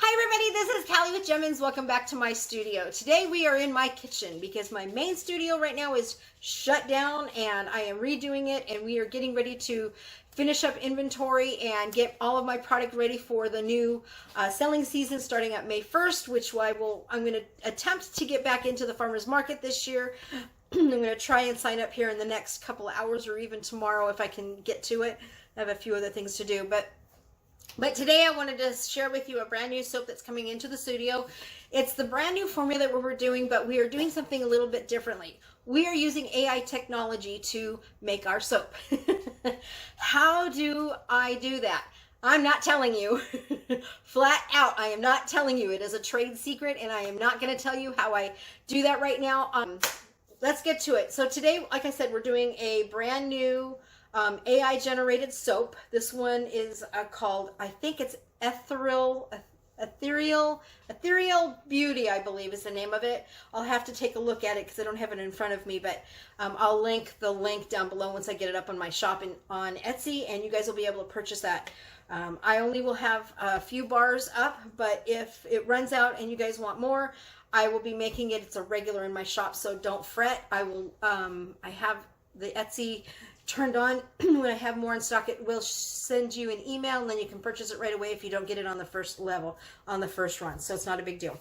Hi everybody, this is Callie with Jemminz. Welcome back to my studio. Today we are in my kitchen because my main studio right now is shut down and I am redoing it, and we are getting ready to finish up inventory and get all of my product ready for the new selling season starting at May 1st, which I'm going to attempt to get back into the farmer's market this year. I'm going to try and sign up here in the next couple of hours or even tomorrow if I can get to it. I have a few other things to do, but today I wanted to share with you a brand new soap that's coming into the studio. It's the brand new formula that we're doing, but we are doing something a little bit differently. We are using AI technology to make our soap. How do I do that? I'm not telling you. Flat out, I am not telling you. It is a trade secret, and I am not going to tell you how I do that right now. Let's get to it. So today, like I said, we're doing a brand new AI generated soap. This one is called, I think it's Ethereal Beauty, I believe is the name of it. I'll have to take a look at it because I don't have it in front of me, but I'll link the link down below once I get it up on my shop on Etsy, and you guys will be able to purchase that. I only will have a few bars up, but if it runs out and you guys want more, I will be making it. It's a regular in my shop, so don't fret. I will. I have the Etsy turned on. When I have more in stock, it will send you an email, and then you can purchase it right away if you don't get it on the first level, on the first run. So it's not a big deal.